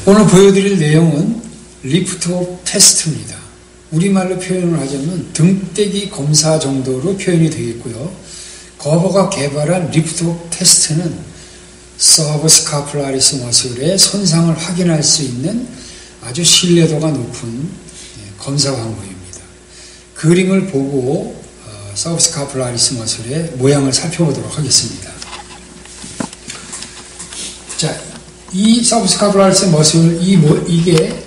오늘 보여드릴 내용은 리프트업 테스트입니다. 우리말로 표현을 하자면 등떼기 검사 정도로 표현이 되겠고요. 거버가 개발한 리프트업 테스트는 서브스카플라리스 머슬의 손상을 확인할 수 있는 아주 신뢰도가 높은 검사 방법입니다. 그림을 보고 서브스카플라리스 머슬의 모양을 살펴보도록 하겠습니다. 자, 이 서브스카플라리스 머슬, 이게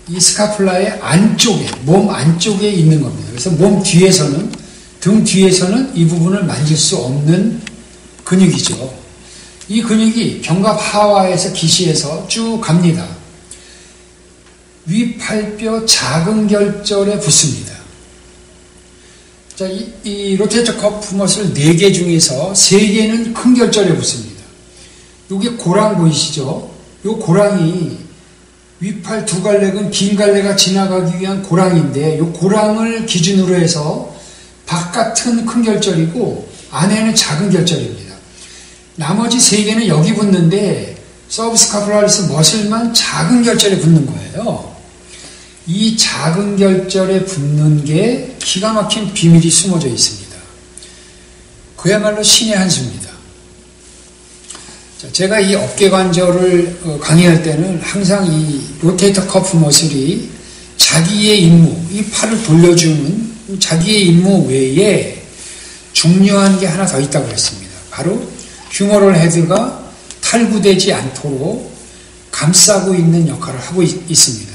이 스카플라의 안쪽에, 몸 안쪽에 있는 겁니다. 그래서 몸 뒤에서는, 등 뒤에서는 이 부분을 만질 수 없는 근육이죠. 이 근육이 견갑 하와에서 기시에서 쭉 갑니다. 위팔뼈 작은 결절에 붙습니다. 자, 이 로테이터 커프 머슬 4개 중에서 3개는 큰 결절에 붙습니다. 여기 고랑 보이시죠? 이 고랑이 위팔 두 갈래근 긴 갈래가 지나가기 위한 고랑인데, 이 고랑을 기준으로 해서 바깥은 큰 결절이고 안에는 작은 결절입니다. 나머지 3개는 여기 붙는데 서브스카플라리스 머슬만 작은 결절에 붙는 거예요. 이 작은 결절에 붙는 게 기가 막힌 비밀이 숨어져 있습니다. 그야말로 신의 한 수입니다. 제가 이 어깨 관절을 강의할 때는 항상 이 로테이터 커프 머슬이 자기의 임무, 이 팔을 돌려주는 자기의 임무 외에 중요한 게 하나 더 있다고 했습니다. 바로 휴머럴 헤드가 탈구되지 않도록 감싸고 있는 역할을 하고 있습니다.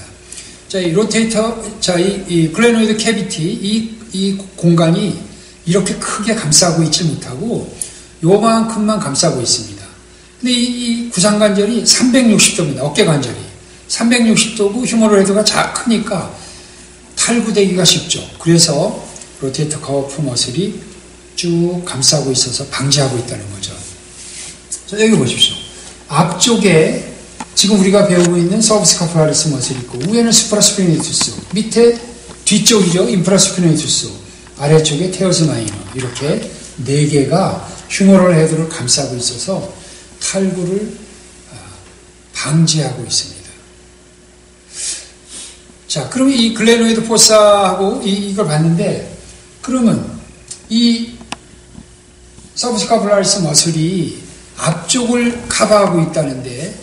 자, 이 로테이터, 자, 이 글레노이드 캐비티, 이 공간이 이렇게 크게 감싸고 있지 못하고 요만큼만 감싸고 있습니다. 근데 이 구상관절이 360도입니다. 어깨관절이. 360도고 휴머럴 헤드가 크니까 탈구되기가 쉽죠. 그래서 로테이터 커프 머슬이 쭉 감싸고 있어서 방지하고 있다는 거죠. 자, 여기 보십시오. 앞쪽에 지금 우리가 배우고 있는 서브스카플라리스 머슬이 있고, 위에는 수프라스피네이투스, 밑에 뒤쪽이죠. 인프라스피네이투스, 아래쪽에 테어스 마이너, 이렇게 4개가 휴머럴 헤드를 감싸고 있어서 탈구를 방지하고 있습니다. 자, 그러면 이 글레노이드 포사하고 이걸 봤는데, 그러면 이 서브스카플라리스 머슬이 앞쪽을 커버하고 있다는데,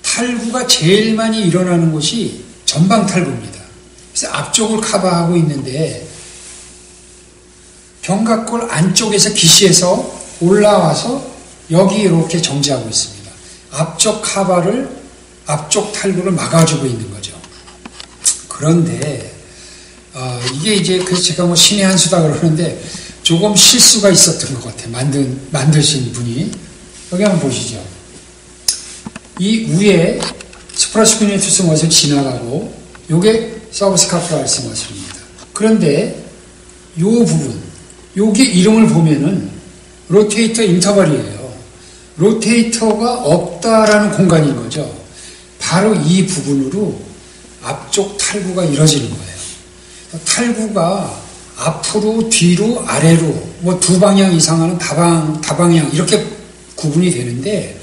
탈구가 제일 많이 일어나는 곳이 전방 탈구입니다. 그래서 앞쪽을 커버하고 있는데, 견갑골 안쪽에서 기시에서 올라와서 여기 이렇게 정지하고 있습니다. 앞쪽 카바를, 앞쪽 탈구를 막아주고 있는 거죠. 그런데 이게 이제 그래서 제가 뭐 신의 한 수다 그러는데 조금 실수가 있었던 것 같아요. 만드신 분이. 여기 한번 보시죠. 이 위에 수프라스피네투스 머슬 지나가고 요게 서브스카플라리스 머슬입니다. 그런데 요 부분, 요게 이름을 보면은 로테이터 인터벌이에요. 로테이터가 없다라는 공간인 거죠. 바로 이 부분으로 앞쪽 탈구가 이루어지는 거예요. 탈구가 앞으로, 뒤로, 아래로 뭐 2방향 이상 하는 다방향 이렇게 구분이 되는데,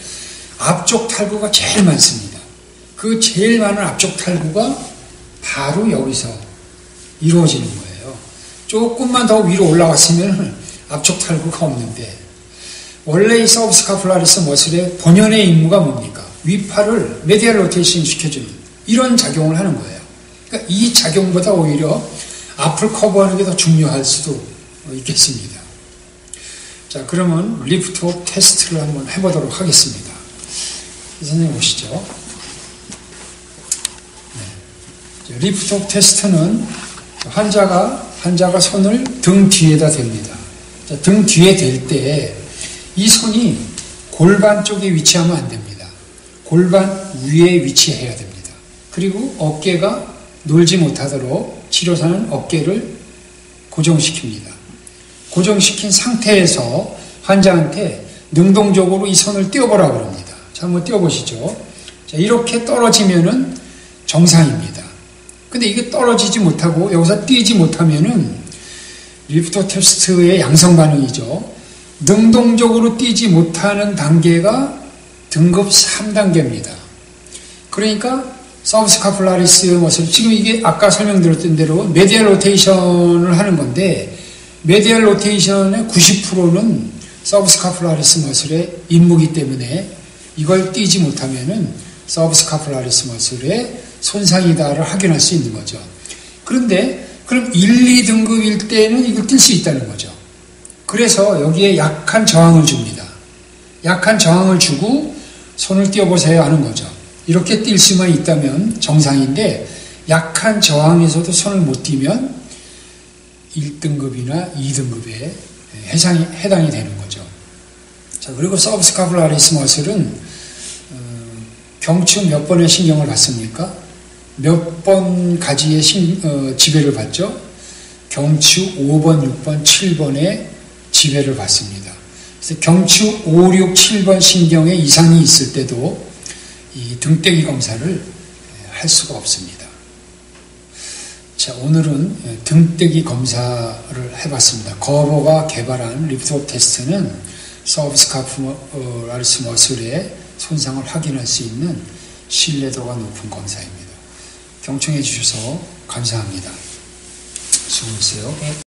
앞쪽 탈구가 제일 많습니다. 그 제일 많은 앞쪽 탈구가 바로 여기서 이루어지는 거예요. 조금만 더 위로 올라갔으면 앞쪽 탈구가 없는데, 원래 이 서브스카플라리스 머슬의 본연의 임무가 뭡니까? 위팔을 메디얼 로테이션 시켜주는 이런 작용을 하는 거예요. 그러니까 이 작용보다 오히려 앞을 커버하는 게 더 중요할 수도 있겠습니다. 자, 그러면 리프트업 테스트를 한번 해보도록 하겠습니다. 선생님 오시죠. 네. 리프트업 테스트는 환자가 손을 등 뒤에다 댑니다. 자, 등 뒤에 댈 때 이 손이 골반 쪽에 위치하면 안 됩니다. 골반 위에 위치해야 됩니다. 그리고 어깨가 놀지 못하도록 치료사는 어깨를 고정시킵니다. 고정시킨 상태에서 환자한테 능동적으로 이 손을 띄워보라고 합니다. 자, 한번 띄워보시죠. 자, 이렇게 떨어지면은 정상입니다. 근데 이게 떨어지지 못하고 여기서 뛰지 못하면은 리프트 테스트의 양성 반응이죠. 능동적으로 뛰지 못하는 단계가 등급 3단계입니다. 그러니까 서브스카플라리스 머슬, 지금 이게 아까 설명드렸던 대로 메디얼 로테이션을 하는 건데, 메디얼 로테이션의 90%는 서브스카플라리스 머슬의 임무이기 때문에 이걸 띄지 못하면은 서브스카플라리스 머슬의 손상이다를 확인할 수 있는 거죠. 그런데 그럼 1, 2등급일 때는 이걸 뛸 수 있다는 거죠. 그래서 여기에 약한 저항을 줍니다. 약한 저항을 주고 손을 띄워보세요 하는 거죠. 이렇게 뛸 수만 있다면 정상인데, 약한 저항에서도 손을 못 띄면 1등급이나 2등급에 해당이 되는 거죠. 자, 그리고 서브스카플라리스 머슬은 경추 몇 번의 신경을 받습니까? 몇 번 가지의 지배를 받죠? 경추 5번, 6번, 7번의 지배를 받습니다. 그래서 경추 5, 6, 7번 신경에 이상이 있을 때도 이 등대기 검사를 할 수가 없습니다. 자, 오늘은 등대기 검사를 해봤습니다. 거버가 개발한 리프트업 테스트는 서브스카플라리스 머슬의 손상을 확인할 수 있는 신뢰도가 높은 검사입니다. 경청해 주셔서 감사합니다. 수고하세요.